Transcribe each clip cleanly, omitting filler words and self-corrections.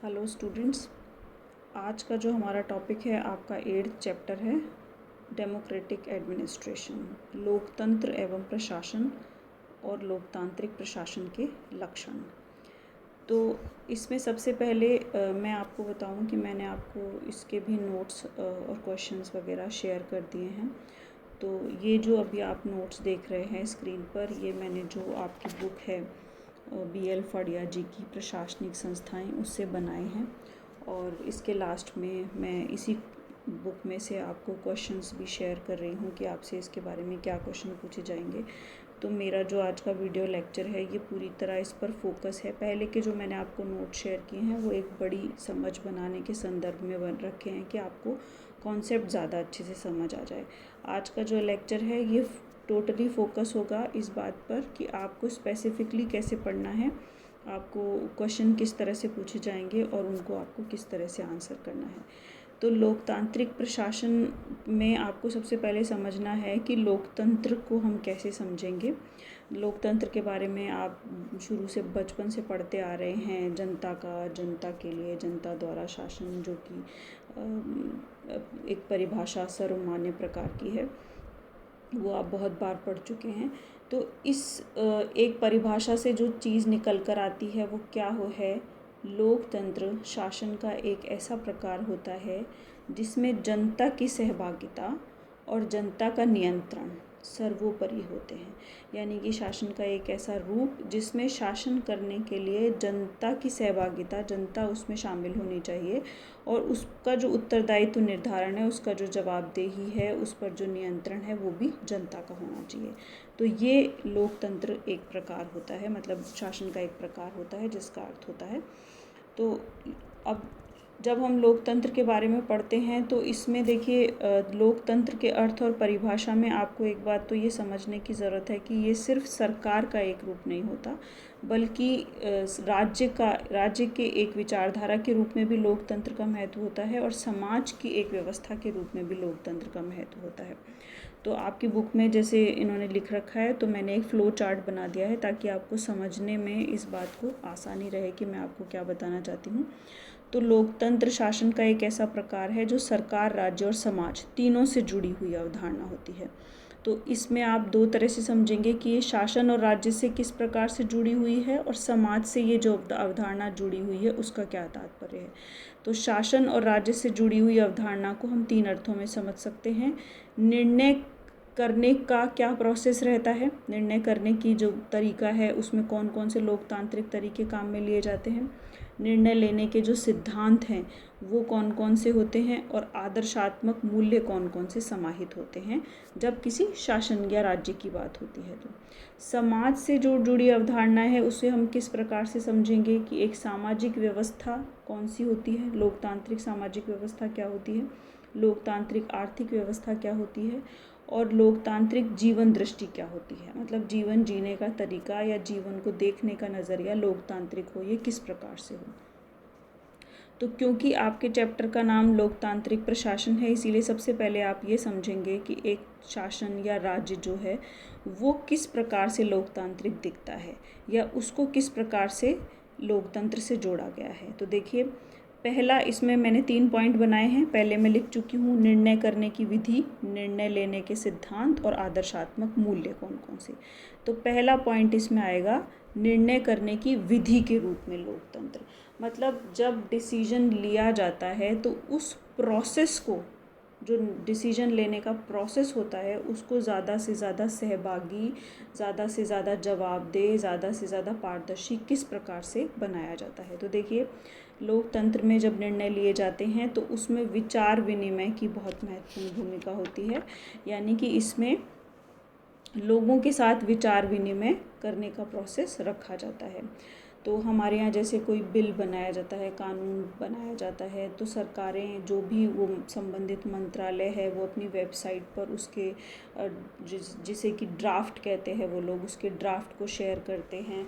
Hello students, आज का जो हमारा टॉपिक है आपका 8th चैप्टर है डेमोक्रेटिक एडमिनिस्ट्रेशन, लोकतंत्र एवं प्रशासन और लोकतांत्रिक प्रशासन के लक्षण। तो इसमें सबसे पहले मैं आपको बताऊं कि मैंने आपको इसके भी नोट्स और क्वेश्चंस वगैरह शेयर कर दिए हैं। तो ये जो अभी आप नोट्स देख रहे हैं स्क्रीन पर, ये मैंने जो आपकी बुक है BL फड़िया जी की प्रशासनिक संस्थाएं उससे बनाए हैं, और इसके लास्ट में मैं इसी बुक में से आपको क्वेश्चंस भी शेयर कर रही हूँ कि आपसे इसके बारे में क्या क्वेश्चन पूछे जाएंगे। तो मेरा जो आज का वीडियो लेक्चर है ये पूरी तरह इस पर फोकस है। पहले के जो मैंने आपको नोट शेयर किए हैं वो एक बड़ी समझ बनाने के संदर्भ में बन रखे हैं कि आपको कॉन्सेप्ट ज़्यादा अच्छे से समझ आ जाए। आज का जो लेक्चर है ये टोटली फोकस होगा इस बात पर कि आपको स्पेसिफिकली कैसे पढ़ना है, आपको क्वेश्चन किस तरह से पूछे जाएंगे और उनको आपको किस तरह से आंसर करना है। तो लोकतांत्रिक प्रशासन में आपको सबसे पहले समझना है कि लोकतंत्र को हम कैसे समझेंगे। लोकतंत्र के बारे में आप शुरू से बचपन से पढ़ते आ रहे हैं, जनता के लिए जनता द्वारा शासन, जो कि एक परिभाषा सर्वमान्य प्रकार की है, वो आप बहुत बार पढ़ चुके हैं। तो इस एक परिभाषा से जो चीज़ निकल कर आती है वो क्या है, लोकतंत्र शासन का एक ऐसा प्रकार होता है जिसमें जनता की सहभागिता और जनता का नियंत्रण सर्वोपरि होते हैं। यानी कि शासन का एक ऐसा रूप जिसमें शासन करने के लिए जनता की सहभागिता, जनता उसमें शामिल होनी चाहिए, और उसका जो उत्तरदायित्व निर्धारण है, उसका जो जवाबदेही है, उस पर जो नियंत्रण है वो भी जनता का होना चाहिए। तो ये लोकतंत्र एक प्रकार होता है, मतलब शासन का एक प्रकार होता है जिसका अर्थ होता है। तो अब जब हम लोकतंत्र के बारे में पढ़ते हैं तो इसमें देखिए, लोकतंत्र के अर्थ और परिभाषा में आपको एक बात तो ये समझने की ज़रूरत है कि ये सिर्फ सरकार का एक रूप नहीं होता, बल्कि राज्य के एक विचारधारा के रूप में भी लोकतंत्र का महत्व होता है, और समाज की एक व्यवस्था के रूप में भी लोकतंत्र का महत्व होता है। तो आपकी बुक में जैसे इन्होंने लिख रखा है, तो मैंने एक फ्लो चार्ट बना दिया है ताकि आपको समझने में इस बात को आसानी रहे कि मैं आपको क्या बताना चाहती हूँ। तो लोकतंत्र शासन का एक ऐसा प्रकार है जो सरकार, राज्य और समाज तीनों से जुड़ी हुई अवधारणा होती है। तो इसमें आप दो तरह से समझेंगे कि ये शासन और राज्य से किस प्रकार से जुड़ी हुई है, और समाज से ये जो अवधारणा जुड़ी हुई है उसका क्या तात्पर्य है। तो शासन और राज्य से जुड़ी हुई अवधारणा को हम 3 अर्थों में समझ सकते हैं। निर्णय करने का क्या प्रोसेस रहता है, निर्णय करने की जो तरीका है उसमें कौन कौन से लोकतांत्रिक तरीके काम में लिए जाते हैं, निर्णय लेने के जो सिद्धांत हैं वो कौन कौन से होते हैं, और आदर्शात्मक मूल्य कौन कौन से समाहित होते हैं जब किसी शासन या राज्य की बात होती है। तो समाज से जो जुड़ी अवधारणा है उसे हम किस प्रकार से समझेंगे कि एक सामाजिक व्यवस्था कौन सी होती है, लोकतांत्रिक सामाजिक व्यवस्था क्या होती है, लोकतांत्रिक आर्थिक व्यवस्था क्या होती है, और लोकतांत्रिक जीवन दृष्टि क्या होती है, मतलब जीवन जीने का तरीका या जीवन को देखने का नज़रिया लोकतांत्रिक हो, ये किस प्रकार से हो। तो क्योंकि आपके चैप्टर का नाम लोकतांत्रिक प्रशासन है, इसीलिए सबसे पहले आप ये समझेंगे कि एक शासन या राज्य जो है वो किस प्रकार से लोकतांत्रिक दिखता है, या उसको किस प्रकार से लोकतंत्र से जोड़ा गया है। तो देखिए, पहला इसमें मैंने 3 पॉइंट बनाए हैं। पहले मैं लिख चुकी हूँ निर्णय करने की विधि, निर्णय लेने के सिद्धांत और आदर्शात्मक मूल्य कौन कौन से। तो पहला पॉइंट इसमें आएगा निर्णय करने की विधि के रूप में लोकतंत्र, मतलब जब डिसीजन लिया जाता है तो उस प्रोसेस को, जो डिसीजन लेने का प्रोसेस होता है उसको ज़्यादा से ज़्यादा सहभागी, ज़्यादा से ज़्यादा जवाबदेह, ज़्यादा से ज़्यादा पारदर्शी किस प्रकार से बनाया जाता है। तो देखिए, लोकतंत्र में जब निर्णय लिए जाते हैं तो उसमें विचार विनिमय की बहुत महत्वपूर्ण भूमिका होती है, यानी कि इसमें लोगों के साथ विचार विनिमय करने का प्रोसेस रखा जाता है। तो हमारे यहाँ जैसे कोई बिल बनाया जाता है, कानून बनाया जाता है, तो सरकारें, जो भी वो संबंधित मंत्रालय है, वो अपनी वेबसाइट पर उसके जिसे कि ड्राफ्ट कहते हैं वो लोग, उसके ड्राफ्ट को शेयर करते हैं,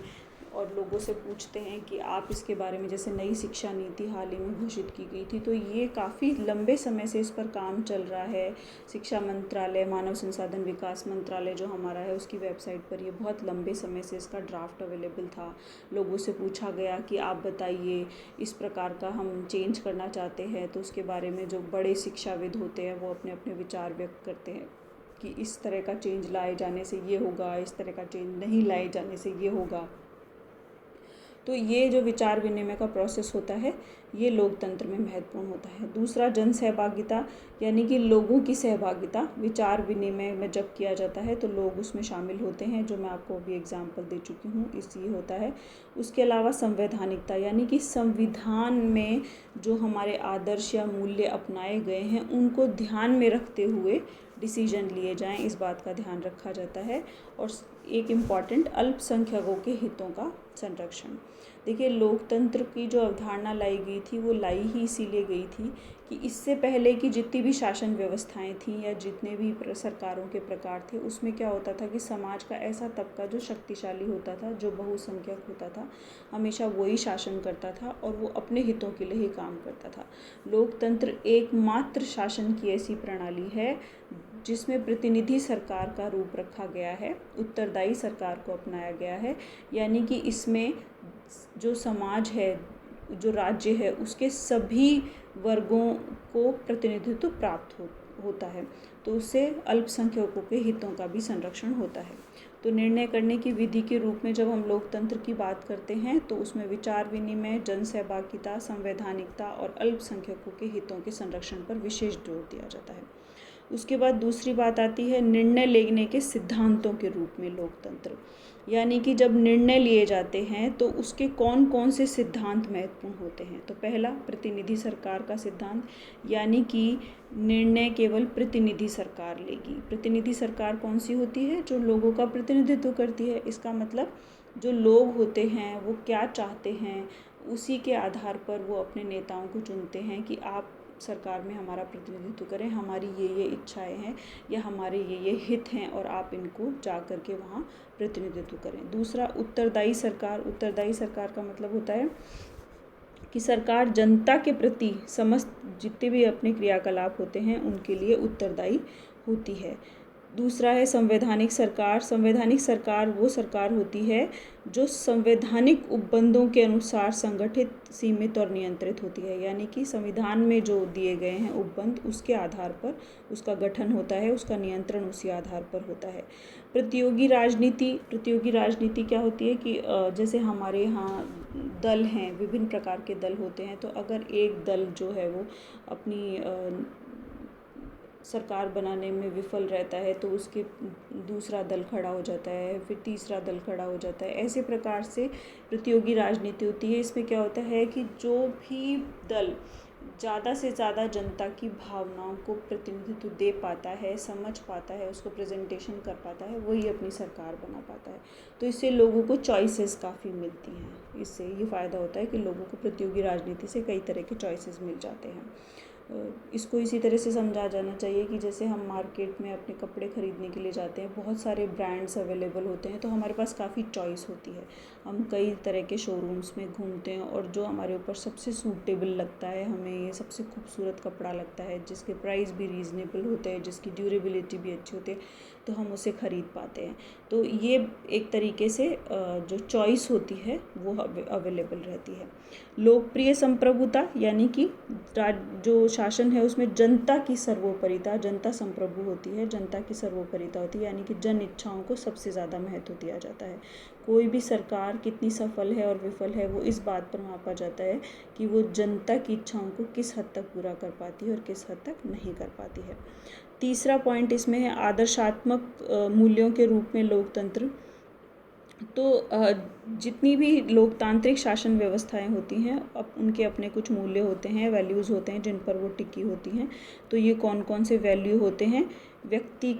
और लोगों से पूछते हैं कि आप इसके बारे में, जैसे नई शिक्षा नीति हाल ही में घोषित की गई थी, तो ये काफ़ी लंबे समय से इस पर काम चल रहा है। शिक्षा मंत्रालय, मानव संसाधन विकास मंत्रालय जो हमारा है, उसकी वेबसाइट पर ये बहुत लंबे समय से इसका ड्राफ्ट अवेलेबल था। लोगों से पूछा गया कि आप बताइए, इस प्रकार का हम चेंज करना चाहते हैं, तो उसके बारे में जो बड़े शिक्षाविद होते हैं वो अपने अपने विचार व्यक्त करते हैं कि इस तरह का चेंज लाए जाने से ये होगा, इस तरह का चेंज नहीं लाए जाने से ये होगा। तो ये जो विचार विनिमय का प्रोसेस होता है, ये लोकतंत्र में महत्वपूर्ण होता है। दूसरा, जन सहभागिता, यानी कि लोगों की सहभागिता। विचार विनिमय में जब किया जाता है तो लोग उसमें शामिल होते हैं, जो मैं आपको अभी एग्जाम्पल दे चुकी हूँ, इसलिए होता है। उसके अलावा संवैधानिकता, यानी कि संविधान में जो हमारे आदर्श या मूल्य अपनाए गए हैं उनको ध्यान में रखते हुए डिसीजन लिए जाएं, इस बात का ध्यान रखा जाता है। और एक इम्पॉर्टेंट, अल्पसंख्यकों के हितों का संरक्षण। देखिए, लोकतंत्र की जो अवधारणा लाई गई थी वो लाई ही इसीलिए गई थी कि इससे पहले की जितनी भी शासन व्यवस्थाएं थीं या जितने भी सरकारों के प्रकार थे, उसमें क्या होता था कि समाज का ऐसा तबका जो शक्तिशाली होता था, जो बहुसंख्यक होता था, हमेशा वही शासन करता था और वो अपने हितों के लिए ही काम करता था। लोकतंत्र एकमात्र शासन की ऐसी प्रणाली है जिसमें प्रतिनिधि सरकार का रूप रखा गया है, उत्तरदायी सरकार को अपनाया गया है। यानी कि इसमें जो समाज है, जो राज्य है, उसके सभी वर्गों को प्रतिनिधित्व प्राप्त होता है, तो उससे अल्पसंख्यकों के हितों का भी संरक्षण होता है। तो निर्णय करने की विधि के रूप में जब हम लोकतंत्र की बात करते हैं तो उसमें विचार विनिमय, जन सहभागिता, संवैधानिकता और अल्पसंख्यकों के हितों के संरक्षण पर विशेष जोर दिया जाता है। उसके बाद दूसरी बात आती है निर्णय लेने के सिद्धांतों के रूप में लोकतंत्र। यानी कि जब निर्णय लिए जाते हैं तो उसके कौन कौन से सिद्धांत महत्वपूर्ण होते हैं। तो पहला, प्रतिनिधि सरकार का सिद्धांत, यानी कि निर्णय केवल प्रतिनिधि सरकार लेगी। प्रतिनिधि सरकार कौन सी होती है? जो लोगों का प्रतिनिधित्व करती है। इसका मतलब जो लोग होते हैं वो क्या चाहते हैं, उसी के आधार पर वो अपने नेताओं को चुनते हैं कि आप सरकार में हमारा प्रतिनिधित्व करें, हमारी ये इच्छाएं हैं या हमारे ये हित हैं और आप इनको जा कर के वहाँ प्रतिनिधित्व करें। दूसरा, उत्तरदायी सरकार। उत्तरदायी सरकार का मतलब होता है कि सरकार जनता के प्रति समस्त जितने भी अपने क्रियाकलाप होते हैं उनके लिए उत्तरदायी होती है। दूसरा है संवैधानिक सरकार। संवैधानिक सरकार वो सरकार होती है जो संवैधानिक उपबंधों के अनुसार संगठित, सीमित और नियंत्रित होती है। यानी कि संविधान में जो दिए गए हैं उपबंध, उसके आधार पर उसका गठन होता है, उसका नियंत्रण उसी आधार पर होता है। प्रतियोगी राजनीति। प्रतियोगी राजनीति क्या होती है कि जैसे हमारे यहाँ दल हैं, विभिन्न प्रकार के दल होते हैं, तो अगर एक दल जो है वो अपनी सरकार बनाने में विफल रहता है तो उसके दूसरा दल खड़ा हो जाता है, फिर तीसरा दल खड़ा हो जाता है। ऐसे प्रकार से प्रतियोगी राजनीति होती है। इसमें क्या होता है कि जो भी दल ज़्यादा से ज़्यादा जनता की भावनाओं को प्रतिनिधित्व दे पाता है, समझ पाता है, उसको प्रेजेंटेशन कर पाता है, वही अपनी सरकार बना पाता है। तो इससे लोगों को चॉइसेस काफ़ी मिलती हैं। इससे ये फ़ायदा होता है कि लोगों को प्रतियोगी राजनीति से कई तरह के चॉइसेस मिल जाते हैं। इसको इसी तरह से समझा जाना चाहिए कि जैसे हम मार्केट में अपने कपड़े ख़रीदने के लिए जाते हैं, बहुत सारे ब्रांड्स अवेलेबल होते हैं, तो हमारे पास काफ़ी चॉइस होती है। हम कई तरह के शोरूम्स में घूमते हैं और जो हमारे ऊपर सबसे सूटेबल लगता है, हमें ये सबसे खूबसूरत कपड़ा लगता है, जिसके प्राइस भी रीज़नेबल होते हैं, जिसकी ड्यूरेबिलिटी भी अच्छी होती है, तो हम उसे ख़रीद पाते हैं। तो ये एक तरीके से जो चॉइस होती है वो अवेलेबल रहती है। लोकप्रिय संप्रभुता, यानी कि जो शासन है उसमें जनता की सर्वोपरिता, जनता संप्रभु होती है, जनता की सर्वोपरिता होती है, यानी कि जन इच्छाओं को सबसे ज़्यादा महत्व दिया जाता है। कोई भी सरकार कितनी सफल है और विफल है वो इस बात पर मापा जाता है कि वो जनता की इच्छाओं को किस हद तक पूरा कर पाती है और किस हद तक नहीं कर पाती है। तीसरा पॉइंट इसमें है आदर्शात्मक मूल्यों के रूप में लोकतंत्र। तो जितनी भी लोकतांत्रिक शासन व्यवस्थाएं होती हैं, अब उनके अपने कुछ मूल्य होते हैं, वैल्यूज़ होते हैं जिन पर वो टिकी होती हैं। तो ये कौन कौन से वैल्यू होते हैं? व्यक्ति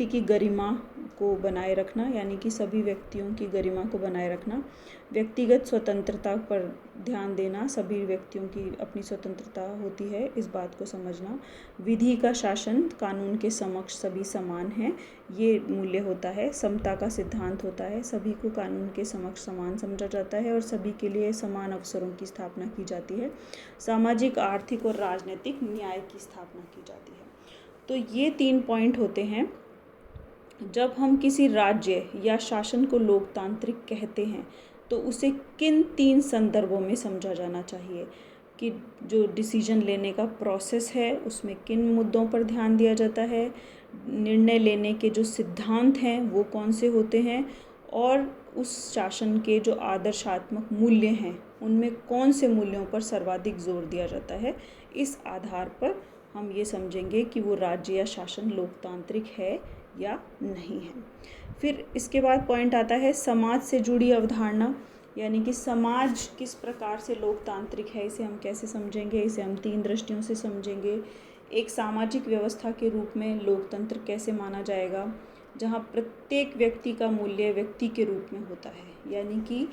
की गरिमा को बनाए रखना, यानी कि सभी व्यक्तियों की गरिमा को बनाए रखना, व्यक्तिगत स्वतंत्रता पर ध्यान देना, सभी व्यक्तियों की अपनी स्वतंत्रता होती है, इस बात को समझना, विधि का शासन, कानून के समक्ष सभी समान हैं, ये मूल्य होता है, समता का सिद्धांत होता है, सभी को कानून के समक्ष समान समझा जाता है और सभी के लिए समान अवसरों की स्थापना की जाती है, सामाजिक, आर्थिक और राजनीतिक न्याय की स्थापना की जाती है। तो ये 3 पॉइंट होते हैं। जब हम किसी राज्य या शासन को लोकतांत्रिक कहते हैं तो उसे किन 3 संदर्भों में समझा जाना चाहिए कि जो डिसीजन लेने का प्रोसेस है उसमें किन मुद्दों पर ध्यान दिया जाता है, निर्णय लेने के जो सिद्धांत हैं वो कौन से होते हैं, और उस शासन के जो आदर्शात्मक मूल्य हैं उनमें कौन से मूल्यों पर सर्वाधिक जोर दिया जाता है। इस आधार पर हम ये समझेंगे कि वो राज्य या शासन लोकतांत्रिक है या नहीं है। फिर इसके बाद पॉइंट आता है समाज से जुड़ी अवधारणा, यानी कि समाज किस प्रकार से लोकतांत्रिक है, इसे हम कैसे समझेंगे, इसे हम 3 दृष्टियों से समझेंगे। एक सामाजिक व्यवस्था के रूप में लोकतंत्र कैसे माना जाएगा, जहाँ प्रत्येक व्यक्ति का मूल्य व्यक्ति के रूप में होता है, यानी कि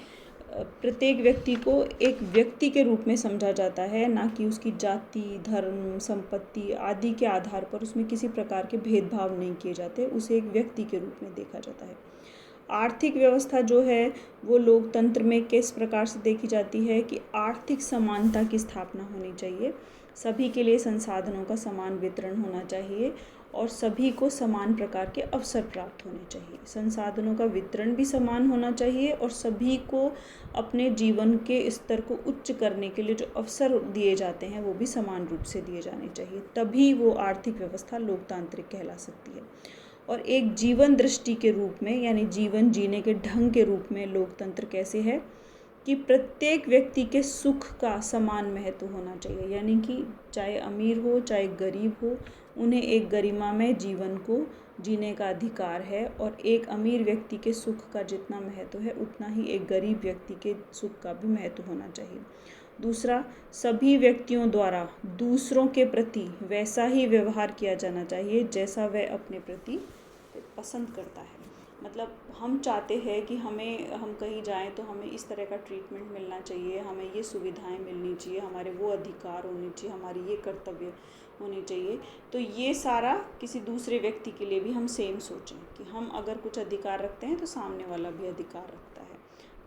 प्रत्येक व्यक्ति को एक व्यक्ति के रूप में समझा जाता है, ना कि उसकी जाति, धर्म, संपत्ति आदि के आधार पर उसमें किसी प्रकार के भेदभाव नहीं किए जाते, उसे एक व्यक्ति के रूप में देखा जाता है। आर्थिक व्यवस्था जो है वो लोकतंत्र में किस प्रकार से देखी जाती है कि आर्थिक समानता की स्थापना होनी चाहिए, सभी के लिए संसाधनों का समान वितरण होना चाहिए और सभी को समान प्रकार के अवसर प्राप्त होने चाहिए। संसाधनों का वितरण भी समान होना चाहिए और सभी को अपने जीवन के स्तर को उच्च करने के लिए जो अवसर दिए जाते हैं वो भी समान रूप से दिए जाने चाहिए, तभी वो आर्थिक व्यवस्था लोकतांत्रिक कहला सकती है। और एक जीवन दृष्टि के रूप में, यानी जीवन जीने के ढंग के रूप में लोकतंत्र कैसे है कि प्रत्येक व्यक्ति के सुख का समान महत्व होना चाहिए, यानी कि चाहे अमीर हो चाहे गरीब हो, उन्हें एक गरिमामय जीवन को जीने का अधिकार है और एक अमीर व्यक्ति के सुख का जितना महत्व है उतना ही एक गरीब व्यक्ति के सुख का भी महत्व होना चाहिए। दूसरा, सभी व्यक्तियों द्वारा दूसरों के प्रति वैसा ही व्यवहार किया जाना चाहिए जैसा वह अपने प्रति पसंद करता है। मतलब हम चाहते हैं कि हम कहीं जाएं तो हमें इस तरह का ट्रीटमेंट मिलना चाहिए, हमें ये सुविधाएं मिलनी चाहिए, हमारे वो अधिकार होने चाहिए, हमारी ये कर्तव्य होने चाहिए। तो ये सारा किसी दूसरे व्यक्ति के लिए भी हम सेम सोचें कि हम अगर कुछ अधिकार रखते हैं तो सामने वाला भी अधिकार रखता है,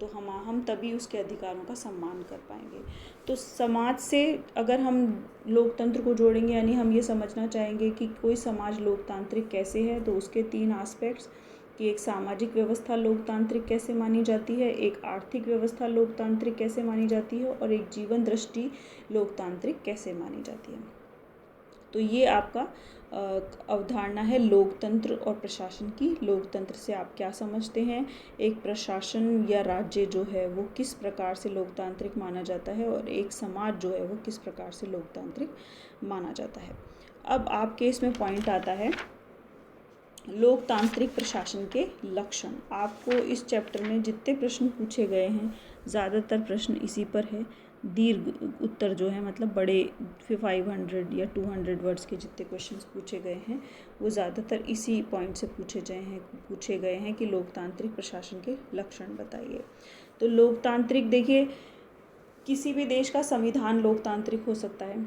तो हम तभी उसके अधिकारों का सम्मान कर पाएंगे। तो समाज से अगर हम लोकतंत्र को जोड़ेंगे, यानी हम ये समझना चाहेंगे कि कोई समाज लोकतांत्रिक कैसे है, तो उसके 3 एस्पेक्ट्स कि एक सामाजिक व्यवस्था लोकतांत्रिक कैसे मानी जाती है, एक आर्थिक व्यवस्था लोकतांत्रिक कैसे मानी जाती है और एक जीवन दृष्टि लोकतांत्रिक कैसे मानी जाती है। तो ये आपका अवधारणा है लोकतंत्र और प्रशासन की। लोकतंत्र से आप क्या समझते हैं, एक प्रशासन या राज्य जो है वो किस प्रकार से लोकतांत्रिक माना जाता है और एक समाज जो है वो किस प्रकार से लोकतांत्रिक माना जाता है। अब आपके इसमें पॉइंट आता है लोकतांत्रिक प्रशासन के लक्षण। आपको इस चैप्टर में जितने प्रश्न पूछे गए हैं ज़्यादातर प्रश्न इसी पर है। दीर्घ उत्तर जो है मतलब बड़े 500 या 200 वर्ड्स के जितने क्वेश्चंस पूछे गए हैं वो ज़्यादातर इसी पॉइंट से पूछे गए हैं कि लोकतांत्रिक प्रशासन के लक्षण बताइए। तो लोकतांत्रिक, देखिए किसी भी देश का संविधान लोकतांत्रिक हो सकता है,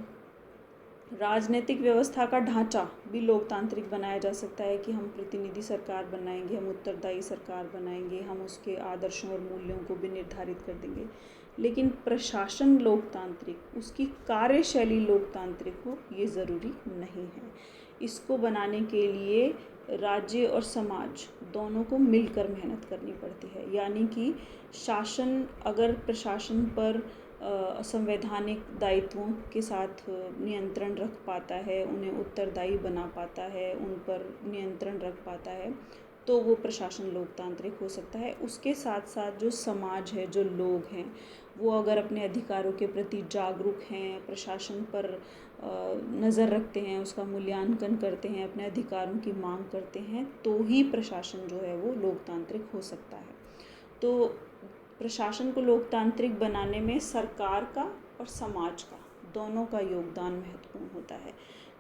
राजनीतिक व्यवस्था का ढांचा भी लोकतांत्रिक बनाया जा सकता है कि हम प्रतिनिधि सरकार बनाएंगे, हम उत्तरदायी सरकार बनाएंगे, हम उसके आदर्शों और मूल्यों को भी निर्धारित कर देंगे। लेकिन प्रशासन लोकतांत्रिक, उसकी कार्यशैली लोकतांत्रिक हो ये ज़रूरी नहीं है। इसको बनाने के लिए राज्य और समाज दोनों को मिलकर मेहनत करनी पड़ती है, यानी कि शासन अगर प्रशासन पर संवैधानिक दायित्वों के साथ नियंत्रण रख पाता है, उन्हें उत्तरदायी बना पाता है, उन पर नियंत्रण रख पाता है, तो वो प्रशासन लोकतांत्रिक हो सकता है। उसके साथ साथ जो समाज है, जो लोग हैं, वो अगर अपने अधिकारों के प्रति जागरूक हैं, प्रशासन पर नज़र रखते हैं, उसका मूल्यांकन करते हैं, अपने अधिकारों की मांग करते हैं, तो ही प्रशासन जो है वो लोकतांत्रिक हो सकता है। तो प्रशासन को लोकतांत्रिक बनाने में सरकार का और समाज का दोनों का योगदान महत्वपूर्ण होता है।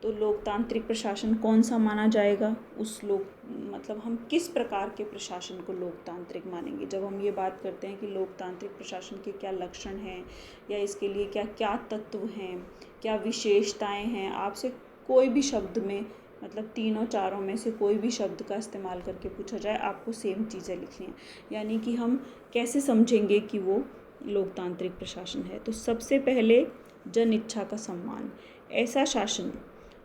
तो लोकतांत्रिक प्रशासन कौन सा माना जाएगा, मतलब हम किस प्रकार के प्रशासन को लोकतांत्रिक मानेंगे। जब हम ये बात करते हैं कि लोकतांत्रिक प्रशासन के क्या लक्षण हैं या इसके लिए क्या क्या तत्व हैं, क्या विशेषताएं हैं, आपसे कोई भी शब्द में, मतलब तीनों चारों में से कोई भी शब्द का इस्तेमाल करके पूछा जाए, आपको सेम चीज़ें लिखनी है। यानी कि हम कैसे समझेंगे कि वो लोकतांत्रिक प्रशासन है। तो सबसे पहले जन इच्छा का सम्मान, ऐसा शासन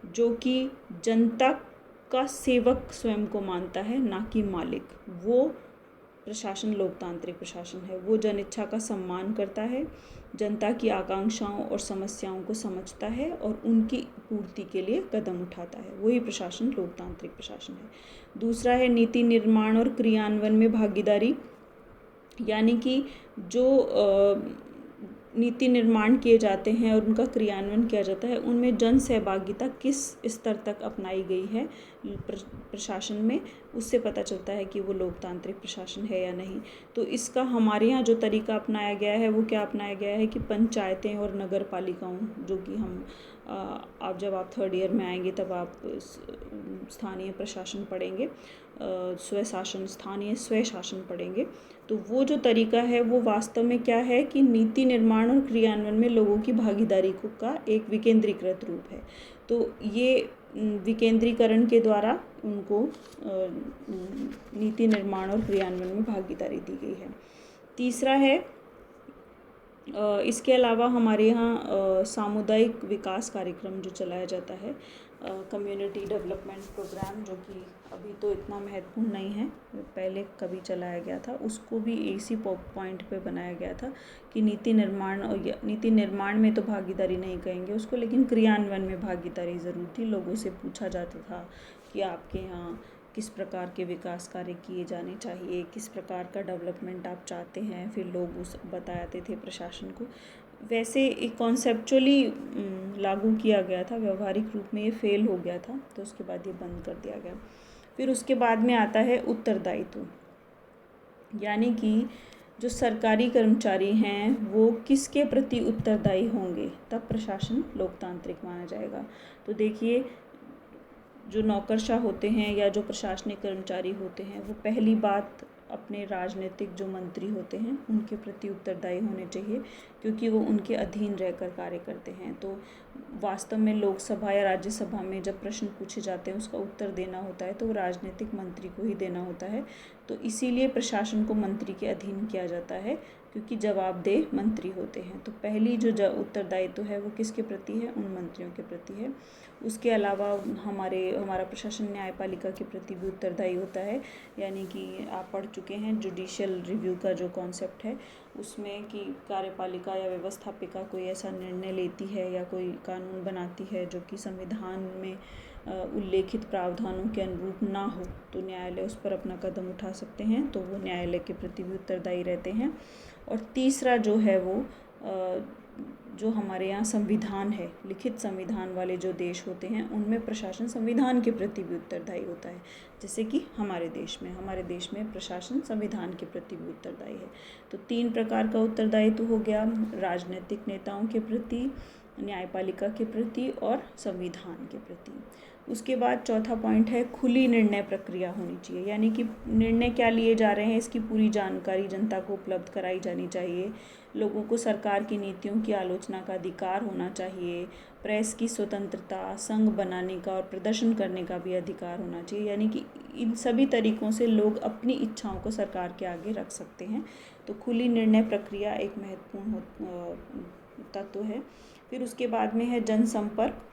जो कि जनता का सेवक स्वयं को मानता है, ना कि मालिक, वो प्रशासन लोकतांत्रिक प्रशासन है। वो जन इच्छा का सम्मान करता है, जनता की आकांक्षाओं और समस्याओं को समझता है और उनकी पूर्ति के लिए कदम उठाता है। वही प्रशासन लोकतांत्रिक प्रशासन है। दूसरा है नीति निर्माण और क्रियान्वयन में भागीदारी, यानी कि जो नीति निर्माण किए जाते हैं और उनका क्रियान्वयन किया जाता है, उनमें जन सहभागिता किस स्तर तक अपनाई गई है प्रशासन में, उससे पता चलता है कि वो लोकतांत्रिक प्रशासन है या नहीं। तो इसका हमारे यहाँ जो तरीका अपनाया गया है वो क्या अपनाया गया है कि पंचायतें और नगर पालिकाओं, जो कि हम आप जब आप 3rd ईयर में आएंगे तब आप स्थानीय प्रशासन पढ़ेंगे, स्वशासन, स्थानीय स्वशासन पढ़ेंगे। तो वो जो तरीका है वो वास्तव में क्या है कि नीति निर्माण और क्रियान्वयन में लोगों की भागीदारी का एक विकेंद्रीकृत रूप है। तो ये विकेंद्रीकरण के द्वारा उनको नीति निर्माण और क्रियान्वयन में भागीदारी दी गई है। तीसरा है, इसके अलावा हमारे यहाँ सामुदायिक विकास कार्यक्रम जो चलाया जाता है, कम्युनिटी डेवलपमेंट प्रोग्राम, जो कि अभी तो इतना महत्वपूर्ण नहीं है, पहले कभी चलाया गया था, उसको भी इसी पॉइंट पे बनाया गया था कि नीति निर्माण में तो भागीदारी नहीं कहेंगे उसको, लेकिन क्रियान्वयन में भागीदारी ज़रूर थी। लोगों से पूछा जाता था कि आपके यहाँ किस प्रकार के विकास कार्य किए जाने चाहिए, किस प्रकार का डेवलपमेंट आप चाहते हैं, फिर लोग उस बताते थे प्रशासन को। वैसे एक कॉन्सेप्चुअली लागू किया गया था, व्यवहारिक रूप में ये फेल हो गया था, तो उसके बाद ये बंद कर दिया गया। फिर उसके बाद में आता है उत्तरदायित्व, यानी कि जो सरकारी कर्मचारी हैं वो किसके प्रति उत्तरदायी होंगे, तब प्रशासन लोकतांत्रिक माना जाएगा। तो देखिए, जो नौकरशाह होते हैं या जो प्रशासनिक कर्मचारी होते हैं, वो पहली बात अपने राजनीतिक जो मंत्री होते हैं उनके प्रति उत्तरदायी होने चाहिए, क्योंकि वो उनके अधीन रहकर कार्य करते हैं। तो वास्तव में लोकसभा या राज्यसभा में जब प्रश्न पूछे जाते हैं उसका उत्तर देना होता है तो वो राजनीतिक मंत्री को ही देना होता है। तो इसीलिए प्रशासन को मंत्री के अधीन किया जाता है, क्योंकि जवाबदेह मंत्री होते हैं। तो पहली जो उत्तरदायित्व है वो किसके प्रति है, उन मंत्रियों के प्रति है। उसके अलावा हमारा प्रशासन न्यायपालिका के प्रति भी उत्तरदायी होता है, यानी कि आप पढ़ चुके हैं जुडिशियल रिव्यू का जो कॉन्सेप्ट है, उसमें कि कार्यपालिका या व्यवस्थापिका कोई ऐसा निर्णय लेती है या कोई कानून बनाती है जो कि संविधान में उल्लेखित प्रावधानों के अनुरूप ना हो, तो न्यायालय उस पर अपना कदम उठा सकते हैं, तो वो न्यायालय के प्रति भी उत्तरदायी रहते हैं। और तीसरा जो है वो जो हमारे यहाँ संविधान है, लिखित संविधान वाले जो देश होते हैं उनमें प्रशासन संविधान के प्रति भी उत्तरदायी होता है, जैसे कि हमारे देश में प्रशासन संविधान के प्रति भी उत्तरदायी है। तो 3 प्रकार का उत्तरदायित्व हो गया, राजनीतिक नेताओं के प्रति, न्यायपालिका के प्रति और संविधान के प्रति। उसके बाद चौथा पॉइंट है, खुली निर्णय प्रक्रिया होनी चाहिए, यानी कि निर्णय क्या लिए जा रहे हैं इसकी पूरी जानकारी जनता को उपलब्ध कराई जानी चाहिए। लोगों को सरकार की नीतियों की आलोचना का अधिकार होना चाहिए। प्रेस की स्वतंत्रता, संघ बनाने का और प्रदर्शन करने का भी अधिकार होना चाहिए, यानी कि इन सभी तरीक़ों से लोग अपनी इच्छाओं को सरकार के आगे रख सकते हैं। तो खुली निर्णय प्रक्रिया एक महत्वपूर्ण तत्व है। फिर उसके बाद में है जनसंपर्क।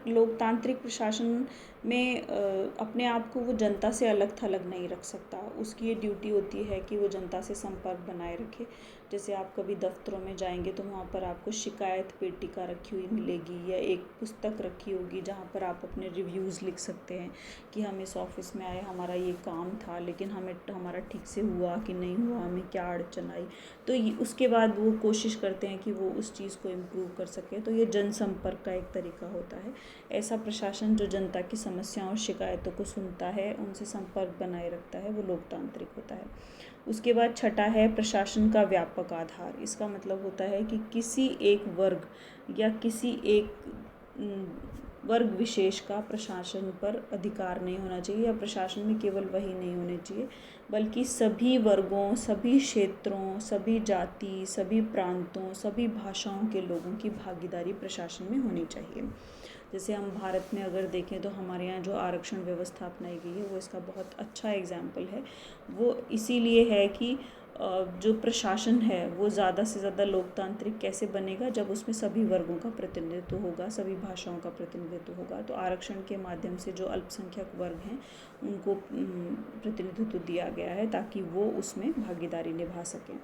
लोकतांत्रिक प्रशासन में अपने आप को वो जनता से अलग थलग नहीं रख सकता, उसकी ये ड्यूटी होती है कि वो जनता से संपर्क बनाए रखे। जैसे आप कभी दफ्तरों में जाएंगे तो वहाँ पर आपको शिकायत पेटिका रखी हुई मिलेगी या एक पुस्तक रखी होगी जहाँ पर आप अपने रिव्यूज़ लिख सकते हैं कि हम इस ऑफिस में आए, हमारा ये काम था लेकिन हमारा ठीक से हुआ कि नहीं हुआ, हमें क्या अड़चन आई। तो उसके बाद वो कोशिश करते हैं कि वो उस चीज़ को इम्प्रूव कर सके। तो ये जनसंपर्क का एक तरीका होता है। ऐसा प्रशासन जो जनता की समस्याओं और शिकायतों को सुनता है, उनसे संपर्क बनाए रखता है, वो लोकतांत्रिक होता है। उसके बाद छठा है प्रशासन का व्यापक आधार। इसका मतलब होता है कि किसी एक वर्ग या किसी एक वर्ग विशेष का प्रशासन पर अधिकार नहीं होना चाहिए, या प्रशासन में केवल वही नहीं होने चाहिए, बल्कि सभी वर्गों, सभी क्षेत्रों, सभी जाति, सभी प्रांतों, सभी भाषाओं के लोगों की भागीदारी प्रशासन में होनी चाहिए। जैसे हम भारत में अगर देखें तो हमारे यहाँ जो आरक्षण व्यवस्था अपनाई गई है वो इसका बहुत अच्छा एग्जाम्पल है। वो इसीलिए है कि जो प्रशासन है वो ज़्यादा से ज़्यादा लोकतांत्रिक कैसे बनेगा, जब उसमें सभी वर्गों का प्रतिनिधित्व होगा, सभी भाषाओं का प्रतिनिधित्व होगा। तो आरक्षण के माध्यम से जो अल्पसंख्यक वर्ग हैं उनको प्रतिनिधित्व दिया गया है ताकि वो उसमें भागीदारी निभा सकें।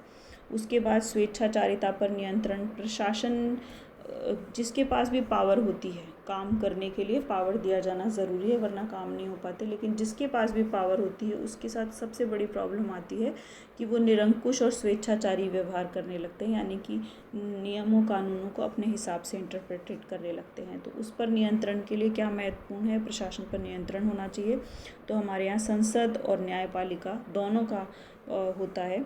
उसके बाद स्वेच्छाचारिता पर नियंत्रण। प्रशासन जिसके पास भी पावर होती है, काम करने के लिए पावर दिया जाना ज़रूरी है, वरना काम नहीं हो पाते, लेकिन जिसके पास भी पावर होती है उसके साथ सबसे बड़ी प्रॉब्लम आती है कि वो निरंकुश और स्वेच्छाचारी व्यवहार करने लगते हैं, यानी कि नियमों कानूनों को अपने हिसाब से इंटरप्रेटेट करने लगते हैं। तो उस पर नियंत्रण के लिए क्या महत्वपूर्ण है, प्रशासन पर नियंत्रण होना चाहिए। तो हमारे यहाँ संसद और न्यायपालिका दोनों का होता है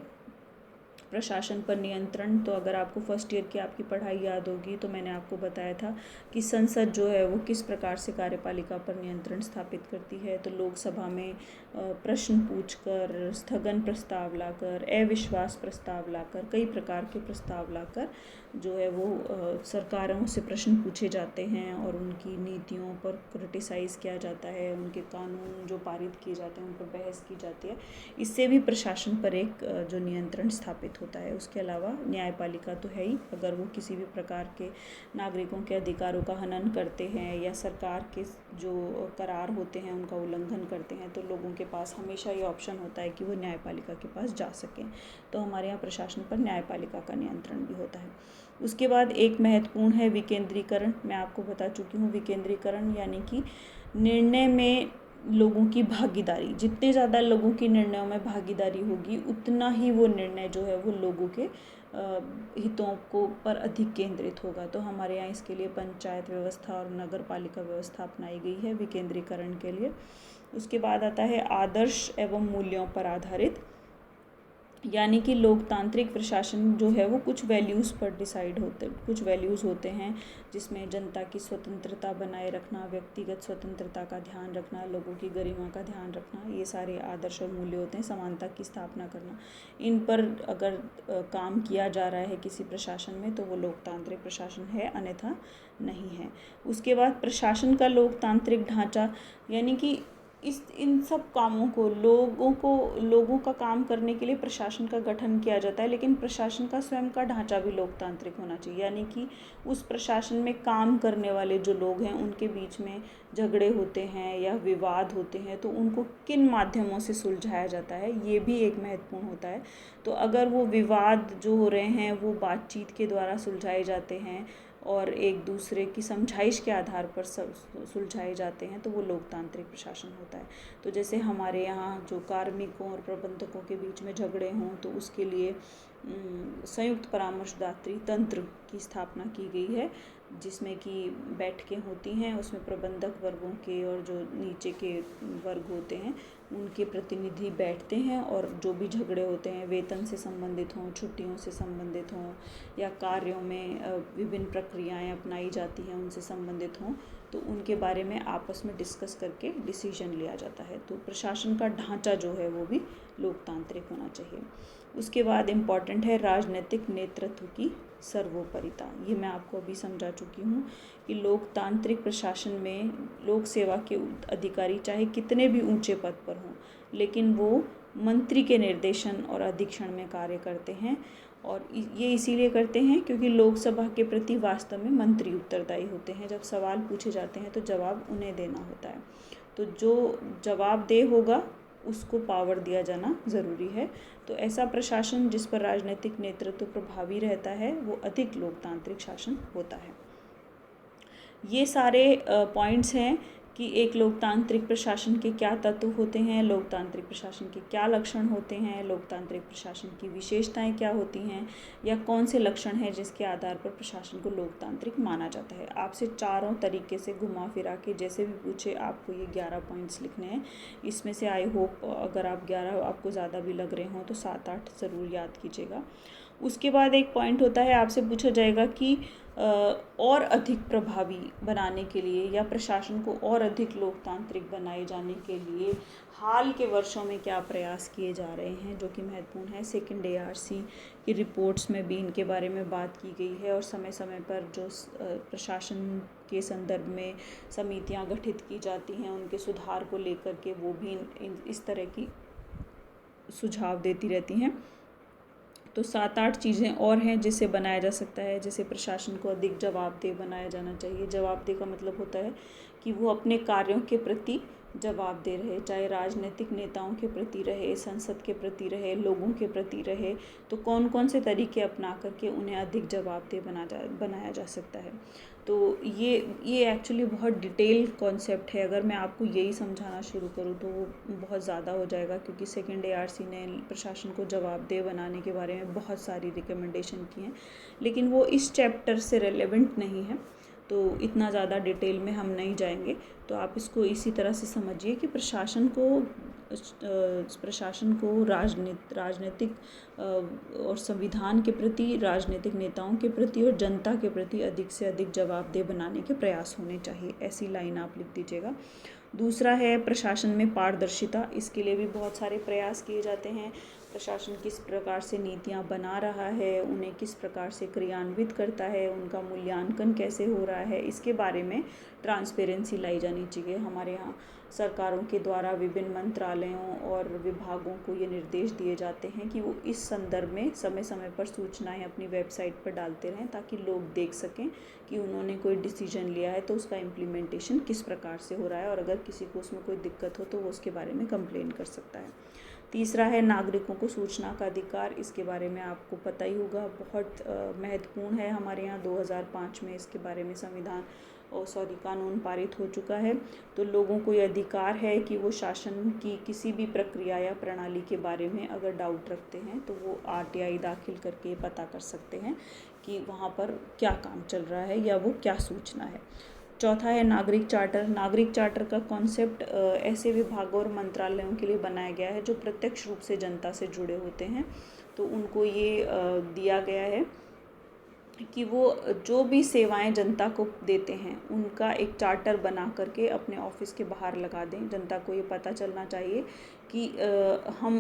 प्रशासन पर नियंत्रण। तो अगर आपको फर्स्ट ईयर की आपकी पढ़ाई याद होगी तो मैंने आपको बताया था कि संसद जो है वो किस प्रकार से कार्यपालिका पर नियंत्रण स्थापित करती है। तो लोकसभा में प्रश्न पूछकर, स्थगन प्रस्ताव लाकर, अविश्वास प्रस्ताव लाकर, कई प्रकार के प्रस्ताव लाकर जो है वो सरकारों से प्रश्न पूछे जाते हैं और उनकी नीतियों पर क्रिटिसाइज़ किया जाता है, उनके कानून जो पारित किए जाते हैं उन पर बहस की जाती है। इससे भी प्रशासन पर एक जो नियंत्रण स्थापित होता है। उसके अलावा न्यायपालिका तो है ही, अगर वो किसी भी प्रकार के नागरिकों के अधिकारों का हनन करते हैं या सरकार के जो करार होते हैं उनका उल्लंघन करते हैं तो लोगों के पास हमेशा ये ऑप्शन होता है कि वो न्यायपालिका के पास जा सकें। तो हमारे यहाँ प्रशासन पर न्यायपालिका का नियंत्रण भी होता है। उसके बाद एक महत्वपूर्ण है विकेंद्रीकरण। मैं आपको बता चुकी हूँ विकेंद्रीकरण यानी कि निर्णय में लोगों की भागीदारी। जितने ज़्यादा लोगों की निर्णयों में भागीदारी होगी उतना ही वो निर्णय जो है वो लोगों के हितों को पर अधिक केंद्रित होगा। तो हमारे यहाँ इसके लिए पंचायत व्यवस्था और नगर पालिका व्यवस्था अपनाई गई है विकेंद्रीकरण के लिए। उसके बाद आता है आदर्श एवं मूल्यों पर आधारित, यानी कि लोकतांत्रिक प्रशासन जो है वो कुछ वैल्यूज़ पर डिसाइड होते, कुछ वैल्यूज़ होते हैं जिसमें जनता की स्वतंत्रता बनाए रखना, व्यक्तिगत स्वतंत्रता का ध्यान रखना, लोगों की गरिमा का ध्यान रखना, ये सारे आदर्श और मूल्य होते हैं। समानता की स्थापना करना, इन पर अगर काम किया जा रहा है किसी प्रशासन में तो वो लोकतांत्रिक प्रशासन है, अन्यथा नहीं है। उसके बाद प्रशासन का लोकतांत्रिक ढांचा, यानी कि इन सब कामों को लोगों का काम करने के लिए प्रशासन का गठन किया जाता है, लेकिन प्रशासन का स्वयं का ढांचा भी लोकतांत्रिक होना चाहिए। यानी कि उस प्रशासन में काम करने वाले जो लोग हैं उनके बीच में झगड़े होते हैं या विवाद होते हैं तो उनको किन माध्यमों से सुलझाया जाता है, ये भी एक महत्वपूर्ण होता है। तो अगर वो विवाद जो हो रहे हैं वो बातचीत के द्वारा सुलझाए जाते हैं और एक दूसरे की समझाइश के आधार पर सुलझाए जाते हैं तो वो लोकतांत्रिक प्रशासन होता है। तो जैसे हमारे यहाँ जो कार्मिकों और प्रबंधकों के बीच में झगड़े हों तो उसके लिए संयुक्त परामर्शदात्री तंत्र की स्थापना की गई है, जिसमें कि बैठकें होती हैं, उसमें प्रबंधक वर्गों के और जो नीचे के वर्ग होते हैं उनके प्रतिनिधि बैठते हैं और जो भी झगड़े होते हैं वेतन से संबंधित हों, छुट्टियों से संबंधित हों या कार्यों में विभिन्न प्रक्रियाएं अपनाई जाती हैं उनसे संबंधित हों, तो उनके बारे में आपस में डिस्कस करके डिसीजन लिया जाता है। तो प्रशासन का ढांचा जो है वो भी लोकतांत्रिक होना चाहिए। उसके बाद इम्पॉर्टेंट है राजनीतिक नेतृत्व की सर्वोपरिता। ये मैं आपको अभी समझा चुकी हूँ कि लोकतांत्रिक प्रशासन में लोक सेवा के अधिकारी चाहे कितने भी ऊंचे पद पर हों, लेकिन वो मंत्री के निर्देशन और अधीक्षण में कार्य करते हैं, और ये इसीलिए करते हैं क्योंकि लोकसभा के प्रति वास्तव में मंत्री उत्तरदायी होते हैं। जब सवाल पूछे जाते हैं तो जवाब उन्हें देना होता है, तो जो जवाबदेह होगा उसको पावर दिया जाना ज़रूरी है। तो ऐसा प्रशासन जिस पर राजनीतिक नेतृत्व प्रभावी रहता है वो अधिक लोकतांत्रिक शासन होता है। ये सारे पॉइंट्स हैं कि एक लोकतांत्रिक प्रशासन के क्या तत्व होते हैं, लोकतांत्रिक प्रशासन के क्या लक्षण होते हैं, लोकतांत्रिक प्रशासन की विशेषताएं क्या होती हैं, या कौन से लक्षण हैं जिसके आधार पर प्रशासन को लोकतांत्रिक माना जाता है। आपसे चारों तरीके से घुमा फिरा के जैसे भी पूछे आपको ये 11 पॉइंट्स लिखने हैं। इसमें से आई होप अगर आप 11 आपको ज़्यादा भी लग रहे हों तो 7-8 ज़रूर याद कीजिएगा। उसके बाद एक पॉइंट होता है, आपसे पूछा जाएगा कि और अधिक प्रभावी बनाने के लिए या प्रशासन को और अधिक लोकतांत्रिक बनाए जाने के लिए हाल के वर्षों में क्या प्रयास किए जा रहे हैं, जो कि महत्वपूर्ण है। सेकंड ARC की रिपोर्ट्स में भी इनके बारे में बात की गई है और समय समय पर जो प्रशासन के संदर्भ में समितियां गठित की जाती हैं उनके सुधार को लेकर के वो भी इस तरह की सुझाव देती रहती हैं। तो 7-8 चीज़ें और हैं जिसे बनाया जा सकता है। जैसे प्रशासन को अधिक जवाबदेह बनाया जाना चाहिए। जवाबदेह का मतलब होता है कि वो अपने कार्यों के प्रति जवाबदेह रहे, चाहे राजनीतिक नेताओं के प्रति रहे, संसद के प्रति रहे, लोगों के प्रति रहे। तो कौन कौन से तरीके अपना करके उन्हें अधिक जवाबदेह बनाया जा सकता है। तो ये एक्चुअली बहुत डिटेल कॉन्सेप्ट है। अगर मैं आपको यही समझाना शुरू करूँ तो वो बहुत ज़्यादा हो जाएगा, क्योंकि सेकंड ARC ने प्रशासन को जवाबदेह बनाने के बारे में बहुत सारी रिकमेंडेशन की हैं, लेकिन वो इस चैप्टर से रेलेवेंट नहीं है, तो इतना ज़्यादा डिटेल में हम नहीं जाएंगे। तो आप इसको इसी तरह से समझिए कि प्रशासन को राजनीतिक और संविधान के प्रति, राजनीतिक नेताओं के प्रति और जनता के प्रति अधिक से अधिक जवाबदेह बनाने के प्रयास होने चाहिए। ऐसी लाइन आप लिख दीजिएगा। दूसरा है प्रशासन में पारदर्शिता। इसके लिए भी बहुत सारे प्रयास किए जाते हैं। प्रशासन किस प्रकार से नीतियां बना रहा है, उन्हें किस प्रकार से क्रियान्वित करता है, उनका मूल्यांकन कैसे हो रहा है, इसके बारे में ट्रांसपेरेंसी लाई जानी चाहिए। हमारे यहाँ सरकारों के द्वारा विभिन्न मंत्रालयों और विभागों को ये निर्देश दिए जाते हैं कि वो इस संदर्भ में समय समय पर सूचनाएं अपनी वेबसाइट पर डालते रहें, ताकि लोग देख सकें कि उन्होंने कोई डिसीजन लिया है तो उसका इम्प्लीमेंटेशन किस प्रकार से हो रहा है, और अगर किसी को उसमें कोई दिक्कत हो तो वो उसके बारे में कंप्लेन कर सकता है। तीसरा है नागरिकों को सूचना का अधिकार। इसके बारे में आपको पता ही होगा, बहुत महत्वपूर्ण है। हमारे यहाँ 2005 में इसके बारे में कानून पारित हो चुका है। तो लोगों को ये अधिकार है कि वो शासन की किसी भी प्रक्रिया या प्रणाली के बारे में अगर डाउट रखते हैं तो वो RTI दाखिल करके पता कर सकते हैं कि वहाँ पर क्या काम चल रहा है या वो क्या सूचना है। चौथा है नागरिक चार्टर। नागरिक चार्टर का कॉन्सेप्ट ऐसे विभागों और मंत्रालयों के लिए बनाया गया है जो प्रत्यक्ष रूप से जनता से जुड़े होते हैं। तो उनको ये दिया गया है कि वो जो भी सेवाएं जनता को देते हैं उनका एक चार्टर बना करके अपने ऑफिस के बाहर लगा दें। जनता को ये पता चलना चाहिए कि हम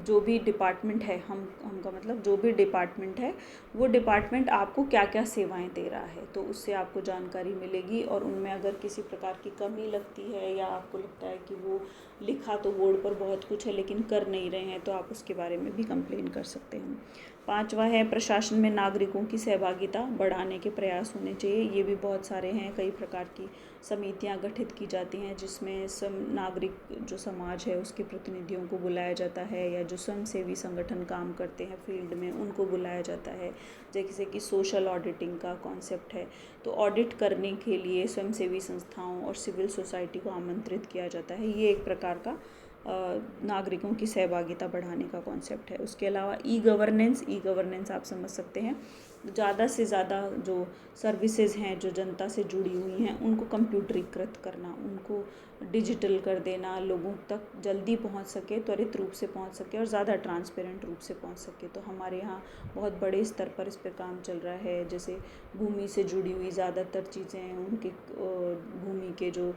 जो भी डिपार्टमेंट है, हमका मतलब जो भी डिपार्टमेंट है वो डिपार्टमेंट आपको क्या क्या सेवाएं दे रहा है। तो उससे आपको जानकारी मिलेगी, और उनमें अगर किसी प्रकार की कमी लगती है या आपको लगता है कि वो लिखा तो बोर्ड पर बहुत कुछ है लेकिन कर नहीं रहे हैं, तो आप उसके बारे में भी कंप्लेन कर सकते हैं। पांचवा है प्रशासन में नागरिकों की सहभागिता बढ़ाने के प्रयास होने चाहिए। ये भी बहुत सारे हैं, कई प्रकार की समितियां गठित की जाती हैं जिसमें नागरिक जो समाज है उसके प्रतिनिधियों को बुलाया जाता है, या जो स्वयंसेवी संगठन काम करते हैं फील्ड में उनको बुलाया जाता है। जैसे कि सोशल ऑडिटिंग का कॉन्सेप्ट है, तो ऑडिट करने के लिए स्वयंसेवी संस्थाओं और सिविल सोसाइटी को आमंत्रित किया जाता है। ये एक प्रकार का नागरिकों की सहभागिता बढ़ाने का कॉन्सेप्ट है। उसके अलावा ई गवर्नेंस आप समझ सकते हैं, ज़्यादा से ज़्यादा जो सर्विसेज हैं जो जनता से जुड़ी हुई हैं उनको कंप्यूटरीकृत करना, उनको डिजिटल कर देना, लोगों तक जल्दी पहुंच सके, त्वरित रूप से पहुंच सके और ज़्यादा ट्रांसपेरेंट रूप से पहुंच सके। तो हमारे यहाँ बहुत बड़े स्तर पर इस पर काम चल रहा है। जैसे भूमि से जुड़ी हुई ज़्यादातर चीज़ें, उनके भूमि के जो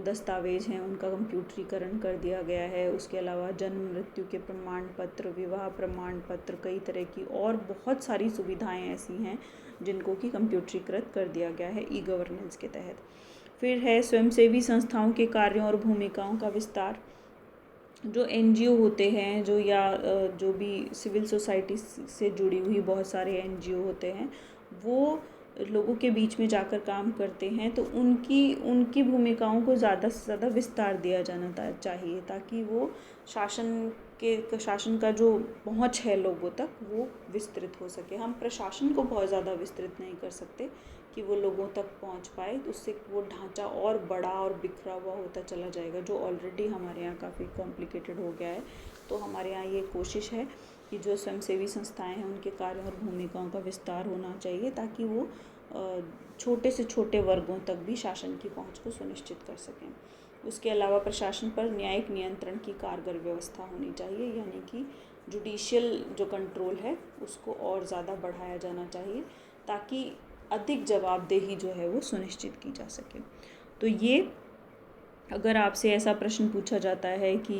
दस्तावेज हैं उनका कंप्यूटरीकरण कर दिया गया है। उसके अलावा जन्म मृत्यु के प्रमाण पत्र, विवाह प्रमाण पत्र, कई तरह की और बहुत सारी सुविधाएं ऐसी हैं जिनको कि कंप्यूटरीकृत कर दिया गया है ई गवर्नेंस के तहत। फिर है स्वयंसेवी संस्थाओं के कार्यों और भूमिकाओं का विस्तार। जो NGO होते हैं, जो भी सिविल सोसाइटी से जुड़ी हुई बहुत सारे NGO होते हैं, वो लोगों के बीच में जाकर काम करते हैं, तो उनकी भूमिकाओं को ज़्यादा से ज़्यादा विस्तार दिया जाना चाहिए, ताकि वो शासन का जो पहुंच है लोगों तक वो विस्तृत हो सके। हम प्रशासन को बहुत ज़्यादा विस्तृत नहीं कर सकते कि वो लोगों तक पहुंच पाए, तो उससे वो ढांचा और बड़ा और बिखरा हुआ होता चला जाएगा, जो ऑलरेडी हमारे यहाँ काफ़ी कॉम्प्लिकेटेड हो गया है। तो हमारे यहाँ ये कोशिश है कि जो स्वयंसेवी संस्थाएं हैं उनके कार्यों और भूमिकाओं का विस्तार होना चाहिए, ताकि वो छोटे से छोटे वर्गों तक भी शासन की पहुंच को सुनिश्चित कर सकें। उसके अलावा प्रशासन पर न्यायिक नियंत्रण की कारगर व्यवस्था होनी चाहिए, यानी कि जुडिशियल जो कंट्रोल है उसको और ज़्यादा बढ़ाया जाना चाहिए, ताकि अधिक जवाबदेही जो है वो सुनिश्चित की जा सके। तो ये अगर आपसे ऐसा प्रश्न पूछा जाता है कि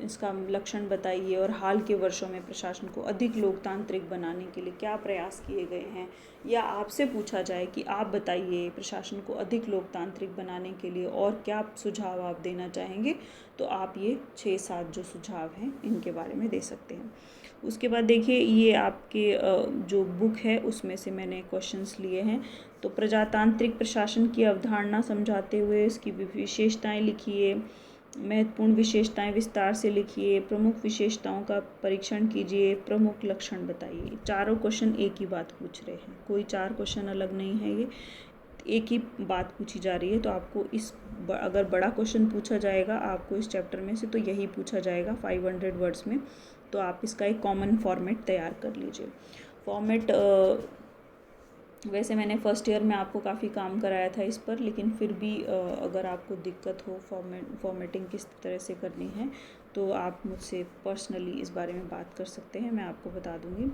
इसका लक्षण बताइए और हाल के वर्षों में प्रशासन को अधिक लोकतांत्रिक बनाने के लिए क्या प्रयास किए गए हैं, या आपसे पूछा जाए कि आप बताइए प्रशासन को अधिक लोकतांत्रिक बनाने के लिए और क्या सुझाव आप देना चाहेंगे, तो आप ये 6-7 जो सुझाव हैं इनके बारे में दे सकते हैं। उसके बाद देखिए, ये आपके जो बुक है उसमें से मैंने क्वेश्चंस लिए हैं। तो प्रजातांत्रिक प्रशासन की अवधारणा समझाते हुए इसकी विशेषताएं लिखिए, महत्वपूर्ण विशेषताएं विस्तार से लिखिए, प्रमुख विशेषताओं का परीक्षण कीजिए, प्रमुख लक्षण बताइए। चारों क्वेश्चन एक ही बात पूछ रहे हैं, कोई 4 क्वेश्चन अलग नहीं है, ये एक ही बात पूछी जा रही है। तो आपको अगर बड़ा क्वेश्चन पूछा जाएगा आपको इस चैप्टर में से, तो यही पूछा जाएगा 500 वर्ड्स में। तो आप इसका एक कॉमन फॉर्मेट तैयार कर लीजिए। फॉर्मेट वैसे मैंने फर्स्ट ईयर में आपको काफ़ी काम कराया था इस पर, लेकिन फिर भी अगर आपको दिक्कत हो फॉर्मेटिंग किस तरह से करनी है, तो आप मुझसे पर्सनली इस बारे में बात कर सकते हैं, मैं आपको बता दूंगी।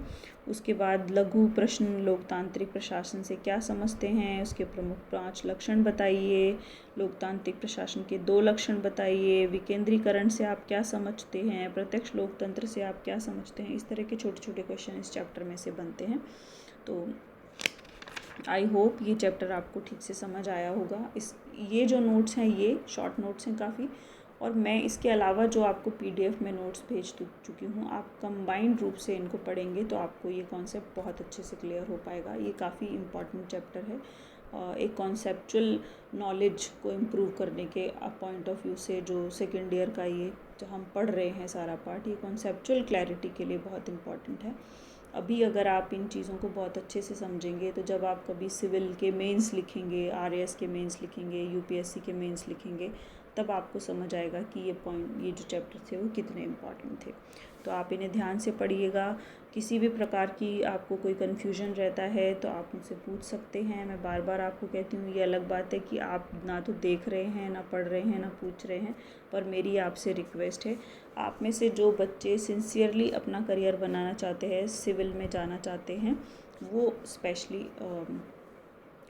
उसके बाद लघु प्रश्न, लोकतांत्रिक प्रशासन से क्या समझते हैं, उसके प्रमुख 5 लक्षण बताइए, लोकतांत्रिक प्रशासन के 2 लक्षण बताइए, विकेंद्रीकरण से आप क्या समझते हैं, प्रत्यक्ष लोकतंत्र से आप क्या समझते हैं। इस तरह के छोटे छोटे क्वेश्चन इस चैप्टर में से बनते हैं। तो आई होप ये चैप्टर आपको ठीक से समझ आया होगा। ये जो नोट्स हैं ये शॉर्ट नोट्स हैं काफ़ी, और मैं इसके अलावा जो आपको PDF में नोट्स भेज चुकी हूँ, आप कंबाइंड रूप से इनको पढ़ेंगे तो आपको ये कॉन्सेप्ट बहुत अच्छे से क्लियर हो पाएगा। ये काफ़ी इम्पॉर्टेंट चैप्टर है। एक कॉन्सेप्चुअल नॉलेज को इम्प्रूव करने के पॉइंट ऑफ व्यू से जो सेकेंड ईयर का ये जो हम पढ़ रहे हैं सारा पार्ट, ये कॉन्सेप्चुअल क्लैरिटी के लिए बहुत इम्पॉर्टेंट है। अभी अगर आप इन चीज़ों को बहुत अच्छे से समझेंगे तो जब आप कभी सिविल के मेंस लिखेंगे, RAS के मेंस लिखेंगे, UPSC के मेंस लिखेंगे, तब आपको समझ आएगा कि ये जो चैप्टर थे वो कितने इम्पॉर्टेंट थे। तो आप इन्हें ध्यान से पढ़िएगा। किसी भी प्रकार की आपको कोई कन्फ्यूजन रहता है तो आप मुझसे पूछ सकते हैं। मैं बार बार आपको कहती हूँ, ये अलग बात है कि आप ना तो देख रहे हैं, ना पढ़ रहे हैं, ना पूछ रहे हैं, पर मेरी आपसे रिक्वेस्ट है, आप में से जो बच्चे सिंसियरली अपना करियर बनाना चाहते हैं, सिविल में जाना चाहते हैं, वो स्पेशली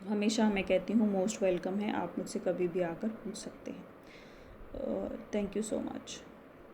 हमेशा मैं कहती हूँ मोस्ट वेलकम है। आप मुझसे कभी भी आकर पूछ सकते हैं। Thank you so much.